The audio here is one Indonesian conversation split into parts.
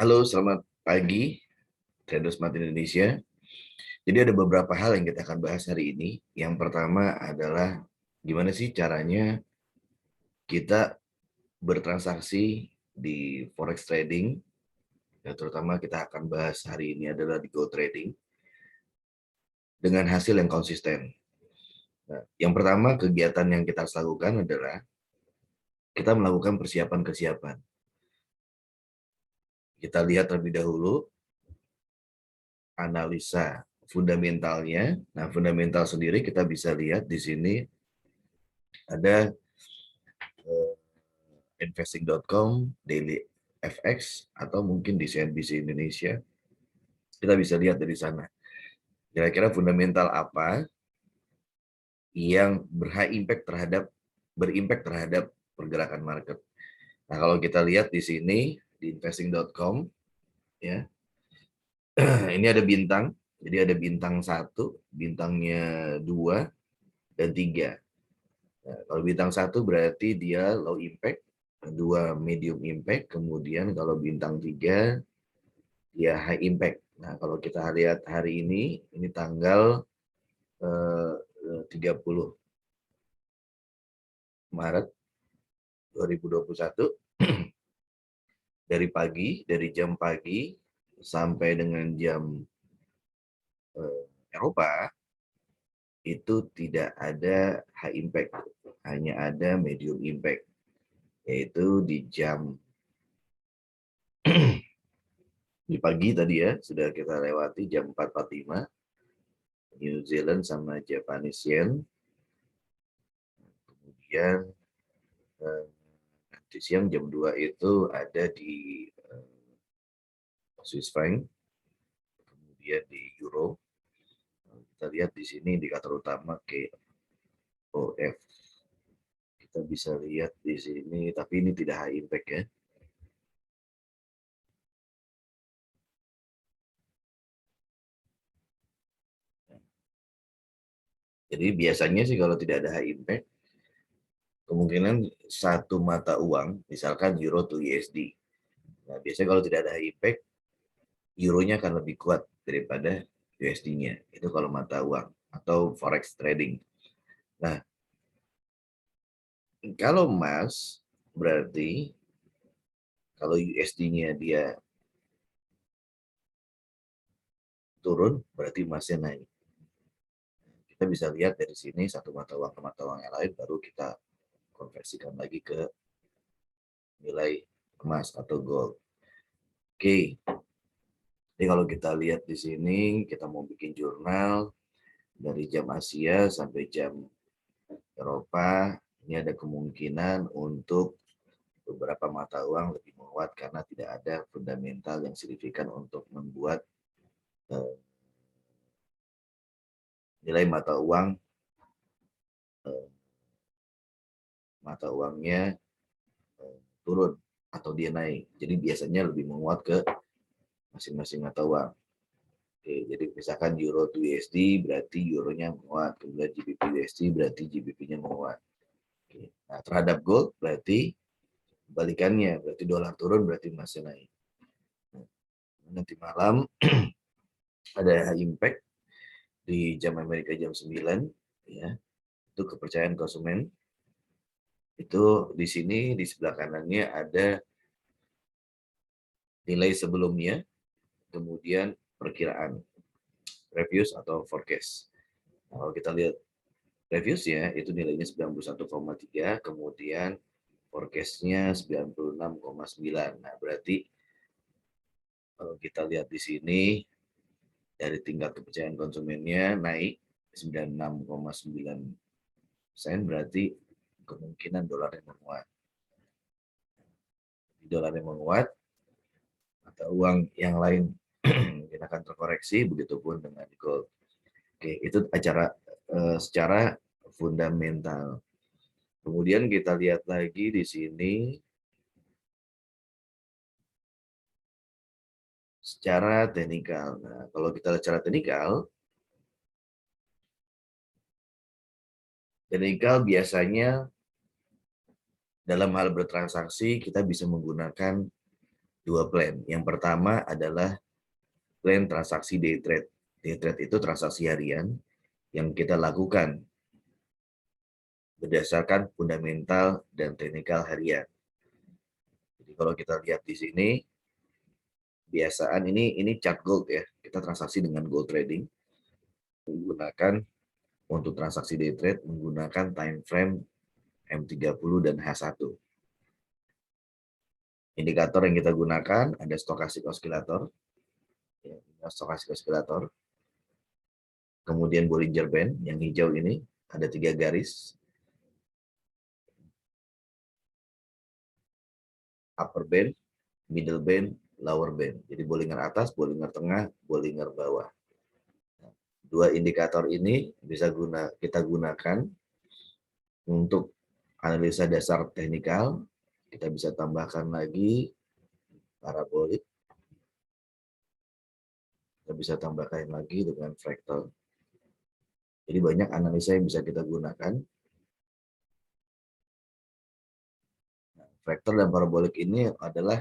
Halo, selamat pagi, Traders Smart Indonesia. Jadi ada beberapa hal yang kita akan bahas hari ini. Yang pertama adalah gimana sih caranya kita bertransaksi di forex trading. Ya, terutama kita akan bahas hari ini adalah di Go Trading dengan hasil yang konsisten. Nah, yang pertama kegiatan yang kita harus lakukan adalah kita melakukan persiapan-kesiapan. Kita lihat terlebih dahulu analisa fundamentalnya. Nah, fundamental sendiri kita bisa lihat di sini ada investing.com, Daily FX, atau mungkin di CNBC Indonesia. Kita bisa lihat dari sana. Kira-kira fundamental apa yang berimpact terhadap pergerakan market. Nah, kalau kita lihat di sini di investing.com, ya, ini ada bintang. Jadi ada bintang 1, bintangnya 2 dan 3. Nah, kalau bintang 1 berarti dia low impact, 2 medium impact, kemudian kalau bintang 3 dia high impact. Nah, kalau kita lihat hari ini tanggal 30 Maret 2021, dari jam pagi sampai dengan jam Eropa, itu tidak ada high impact, hanya ada medium impact, yaitu di pagi tadi ya, sudah kita lewati jam 4.45, New Zealand sama Japanese Yen. Kemudian nanti siang jam 2 itu ada di Swiss franc, kemudian di euro. Kita lihat di sini indikator utama KOF. Kita bisa lihat di sini, tapi ini tidak high impact ya. Jadi biasanya sih kalau tidak ada high impact, kemungkinan satu mata uang, misalkan euro to USD. Nah, biasanya kalau tidak ada high impact, euronya akan lebih kuat daripada USD-nya. Itu kalau mata uang atau forex trading. Nah, kalau emas berarti kalau USD-nya dia turun, berarti emasnya naik. Kita bisa lihat dari sini satu mata uang ke mata uang yang lain, baru kita konversikan lagi ke nilai emas atau gold. Oke, jadi kalau kita lihat di sini, kita mau bikin jurnal dari jam Asia sampai jam Eropa, ini ada kemungkinan untuk beberapa mata uang lebih menguat karena tidak ada fundamental yang signifikan untuk membuat eh, nilai eh, mata uangnya turun atau dia naik. Jadi biasanya lebih menguat ke masing-masing mata uang. Oke, jadi misalkan euro to USD berarti euronya menguat, kemudian GBP USD berarti GBP-nya menguat. Oke. Nah, terhadap gold berarti balikannya, berarti dolar turun berarti emasnya naik. Nah, nanti malam ada impact di jam Amerika jam 9, ya. Itu kepercayaan konsumen. Itu di sini di sebelah kanannya ada nilai sebelumnya, kemudian perkiraan, reviews atau forecast. Nah, kalau kita lihat reviewsnya itu nilainya 91,3, kemudian forecastnya 96,9. Nah, berarti kalau kita lihat di sini dari tingkat kepercayaan konsumennya naik 96,9%, berarti kemungkinan dolar yang menguat. Dolar yang menguat, mata uang yang lain mungkin akan terkoreksi, begitupun dengan gold. Oke, itu secara fundamental. Kemudian kita lihat lagi di sini secara teknikal. Nah, kalau kita lihat secara teknikal biasanya dalam hal bertransaksi kita bisa menggunakan Dua plan. Yang pertama adalah plan transaksi day trade. Day trade itu transaksi harian yang kita lakukan berdasarkan fundamental dan teknikal harian. Jadi kalau kita lihat di sini, biasaan ini chart gold ya. Kita transaksi dengan gold trading menggunakan untuk transaksi day trade menggunakan time frame M30 dan H1. Indikator yang kita gunakan ada stochastic oscillator, ya, stochastic oscillator. Kemudian Bollinger Band yang hijau ini ada 3 garis. Upper band, middle band, lower band. Jadi Bollinger atas, Bollinger tengah, Bollinger bawah. Dua indikator ini bisa kita gunakan untuk analisa dasar teknikal. Kita bisa tambahkan lagi parabolik. Kita bisa tambahkan lagi dengan fractal. Jadi banyak analisa yang bisa kita gunakan. Fractal dan parabolik ini adalah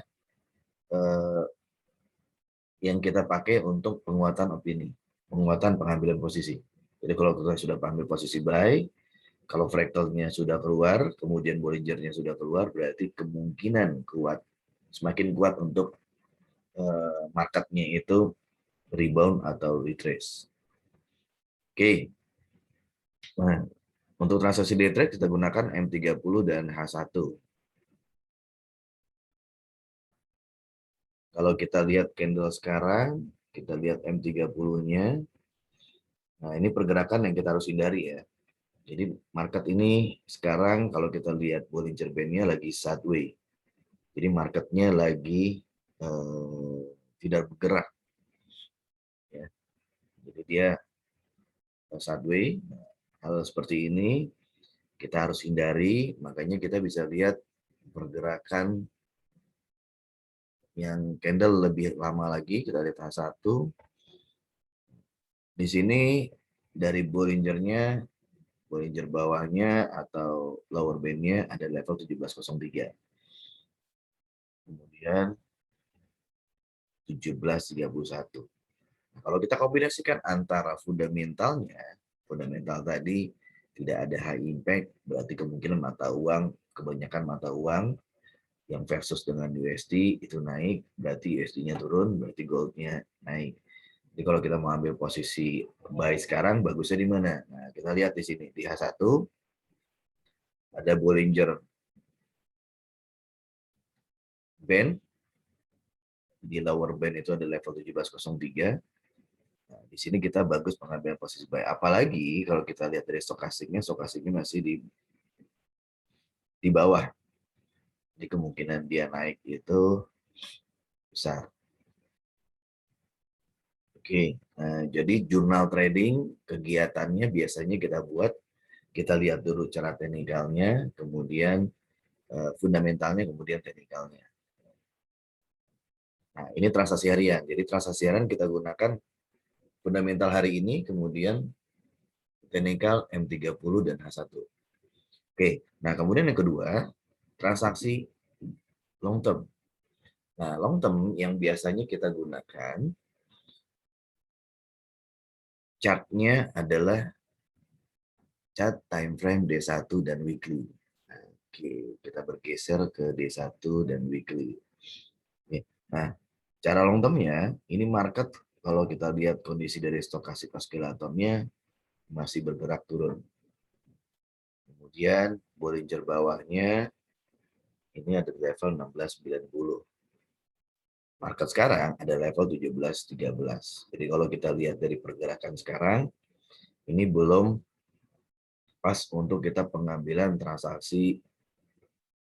yang kita pakai untuk penguatan opini, penguatan pengambilan posisi. Jadi kalau kita sudah ambil posisi buy, kalau fractalnya sudah keluar, kemudian Bollingernya sudah keluar, berarti kemungkinan kuat, semakin kuat untuk marketnya itu rebound atau retrace. Oke, nah untuk transaksi day trade kita gunakan M30 dan H1. Kalau kita lihat candle sekarang, kita lihat M30-nya. Nah, ini pergerakan yang kita harus hindari ya. Jadi market ini sekarang kalau kita lihat Bollinger Band-nya lagi sideways. Jadi marketnya lagi tidak bergerak. Ya. Jadi dia sideways. Nah, hal seperti ini kita harus hindari. Makanya kita bisa lihat pergerakan yang candle lebih lama lagi. Kita lihat H1. Di sini dari Bollinger-nya, Bollinger bawahnya atau lower band-nya ada level 1703. Kemudian 1731. Nah, kalau kita kombinasikan antara fundamentalnya, fundamental tadi tidak ada high impact, berarti kemungkinan mata uang, kebanyakan mata uang yang versus dengan USD itu naik, berarti USD-nya turun, berarti gold-nya naik. Jadi kalau kita mau ambil posisi buy sekarang, bagusnya di mana? Nah, kita lihat di sini, di H1 ada Bollinger Band, di lower band itu ada level 1703. Nah, di sini kita bagus pengambilan posisi buy. Apalagi kalau kita lihat dari stokastiknya masih di bawah. Jadi kemungkinan dia naik itu besar. Oke, nah, jadi jurnal trading kegiatannya biasanya kita lihat dulu cara teknikalnya, kemudian fundamentalnya, kemudian teknikalnya. Nah, ini transaksi harian. Jadi transaksi harian kita gunakan fundamental hari ini, kemudian teknikal M30 dan H1. Oke, nah kemudian yang kedua, transaksi long term. Nah, long term yang biasanya kita gunakan, chartnya adalah chart time frame D1 dan weekly. Oke, kita bergeser ke D1 dan weekly. Nah, cara long termnya, ini market kalau kita lihat kondisi dari stokastik oscillatornya masih bergerak turun. Kemudian Bollinger bawahnya ini ada level 1690. Market sekarang ada level 1713. Jadi kalau kita lihat dari pergerakan sekarang, ini belum pas untuk kita pengambilan transaksi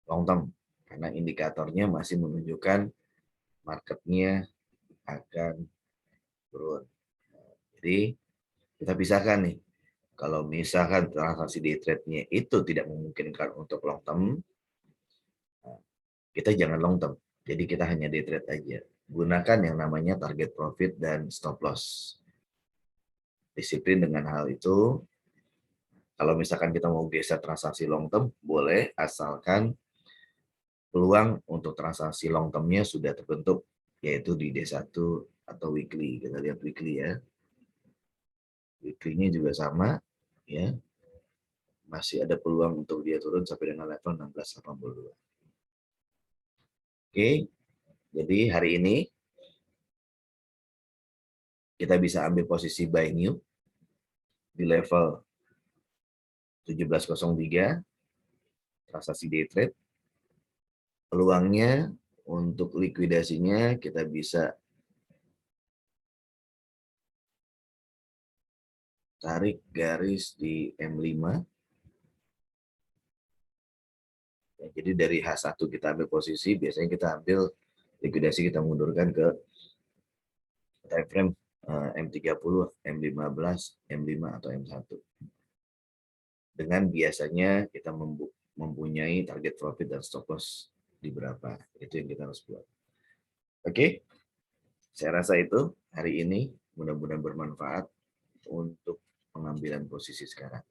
long term. Karena indikatornya masih menunjukkan marketnya akan turun. Jadi kita pisahkan nih. Kalau misalkan transaksi day trade-nya itu tidak memungkinkan untuk long term, kita jangan long term. Jadi kita hanya day trade aja. Gunakan yang namanya target profit dan stop loss. Disiplin dengan hal itu. Kalau misalkan kita mau geser transaksi long term, boleh, asalkan peluang untuk transaksi long term-nya sudah terbentuk, yaitu di D1 atau weekly. Kita lihat weekly ya. Weekly-nya juga sama, ya. Masih ada peluang untuk dia turun sampai dengan level 1682. Oke, jadi hari ini kita bisa ambil posisi buy new di level 1703, transaksi day trade. Peluangnya untuk likuidasinya kita bisa tarik garis di M5. Ya, jadi dari H1 kita ambil posisi, biasanya kita ambil likuidasi, kita mundurkan ke time frame M30, M15, M5 atau M1. Dengan biasanya kita mempunyai target profit dan stop loss di berapa. Itu yang kita harus buat. Oke, saya rasa itu hari ini mudah-mudahan bermanfaat untuk pengambilan posisi sekarang.